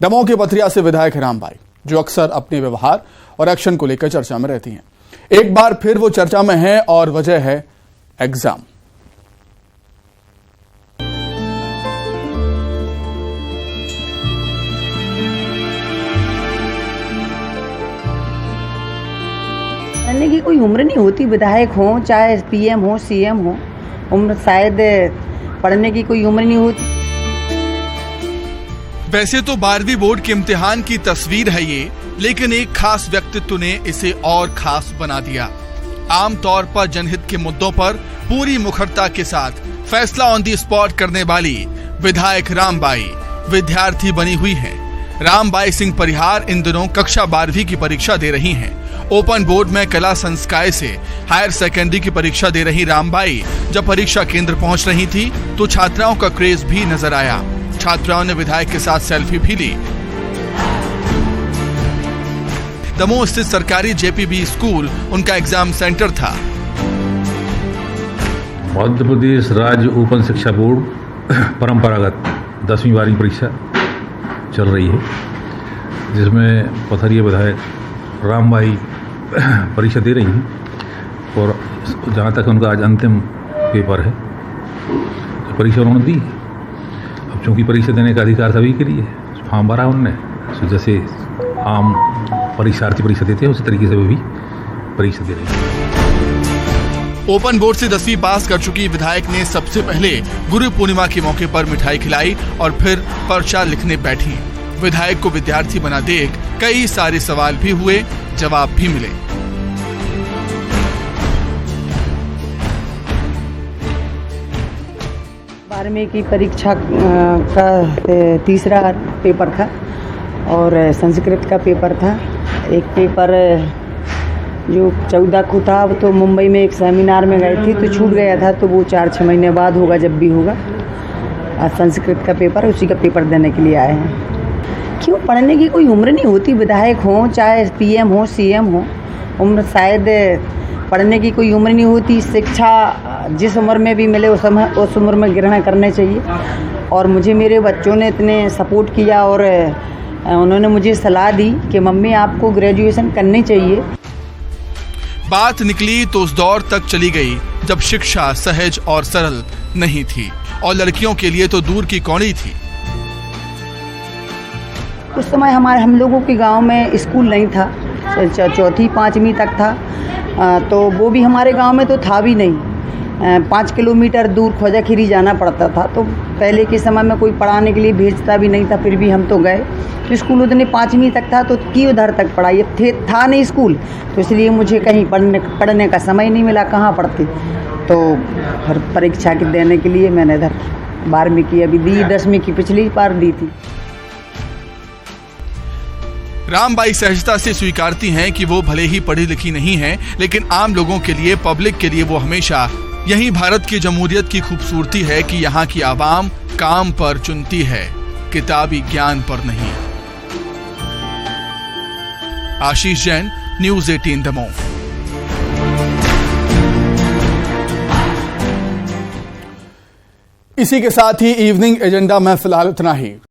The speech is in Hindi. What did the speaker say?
दमोह के पथरिया से विधायक रामबाई, जो अक्सर अपने व्यवहार और एक्शन को लेकर चर्चा में रहती हैं, एक बार फिर वो चर्चा में हैं और वजह है एग्जाम। पढ़ने की कोई उम्र नहीं होती, विधायक हो चाहे पीएम हो सीएम हो, उम्र शायद पढ़ने की कोई उम्र नहीं होती। वैसे तो 12वीं बोर्ड के इम्तिहान की तस्वीर है ये, लेकिन एक खास व्यक्तित्व ने इसे और खास बना दिया। आमतौर पर जनहित के मुद्दों पर पूरी मुखरता के साथ फैसला ऑन दी स्पॉट करने वाली विधायक रामबाई विद्यार्थी बनी हुई हैं। रामबाई सिंह परिहार इन दिनों कक्षा 12वीं की परीक्षा दे रही हैं। ओपन बोर्ड में कला संकाय से हायर सेकेंडरी की परीक्षा दे रही रामबाई जब परीक्षा केंद्र पहुंच रही थी तो छात्राओं का क्रेज भी नजर आया। छात्राओं ने विधायक के साथ सेल्फी भी ली। दमोह स्थित सरकारी जेपीबी स्कूल उनका एग्जाम सेंटर था। मध्य प्रदेश राज्य ओपन शिक्षा बोर्ड परंपरागत 10वीं 12वीं परीक्षा चल रही है, जिसमें पथरिया विधायक रामबाई परीक्षा दे रही हैं और जहाँ तक उनका आज अंतिम पेपर है, तो परीक्षा उन्होंने दी। अब चूँकि परीक्षा देने का अधिकार सभी के लिए, फॉर्म भरा उनने, तो जैसे आम परीक्षार्थी परीक्षा देते हैं उसी तरीके से वो भी परीक्षा दे रही है। ओपन बोर्ड से 10वीं पास कर चुकी विधायक ने सबसे पहले गुरु पूर्णिमा के मौके पर मिठाई खिलाई और फिर पर्चा लिखने बैठी। विधायक को विद्यार्थी बना देख कई सारे सवाल भी हुए, जवाब भी मिले। बारहवीं की परीक्षा का तीसरा पेपर था और संस्कृत का पेपर था। एक पेपर जो 14 को था, तो मुंबई में एक सेमिनार में गए थे तो छूट गया था, तो वो 4-6 महीने बाद होगा जब भी होगा। संस्कृत का पेपर, उसी का पेपर देने के लिए आए हैं। क्यों, पढ़ने की कोई उम्र नहीं होती, विधायक हो चाहे पीएम हो सीएम हो, उम्र शायद पढ़ने की कोई उम्र नहीं होती। शिक्षा जिस उम्र में भी मिले उस उम्र में ग्रहण करने चाहिए। और मुझे मेरे बच्चों ने इतने सपोर्ट किया और उन्होंने मुझे सलाह दी कि मम्मी आपको ग्रेजुएशन करनी चाहिए। बात निकली तो उस दौर तक चली गई जब शिक्षा सहज और सरल नहीं थी और लड़कियों के लिए तो दूर की कौड़ी थी। उस समय हम लोगों के गांव में स्कूल नहीं था, 4वीं 5वीं तक था, तो वो भी हमारे गांव में तो था भी नहीं। 5 किलोमीटर दूर खोजाखीरी जाना पड़ता था। तो पहले के समय में कोई पढ़ाने के लिए भेजता भी नहीं था, फिर भी हम तो गए। तो स्कूल उतने 5वीं तक था, तो की उधर तक पढ़ाई था नहीं स्कूल, तो इसलिए मुझे कहीं पढ़ने का समय नहीं मिला, कहाँ पढ़ती। तो हर परीक्षा के देने के लिए मैंने इधर 12वीं की अभी दी, 10वीं की पिछली बार दी थी। रामबाई सहजता से स्वीकारती हैं कि वो भले ही पढ़ी लिखी नहीं हैं, लेकिन आम लोगों के लिए, पब्लिक के लिए वो हमेशा, यही भारत की जमहूरियत की खूबसूरती है कि यहाँ की आवाम काम पर चुनती है, किताबी ज्ञान पर नहीं। आशीष जैन, न्यूज़ 18 दमोह। इसी के साथ ही इवनिंग एजेंडा में फिलहाल इतना ही।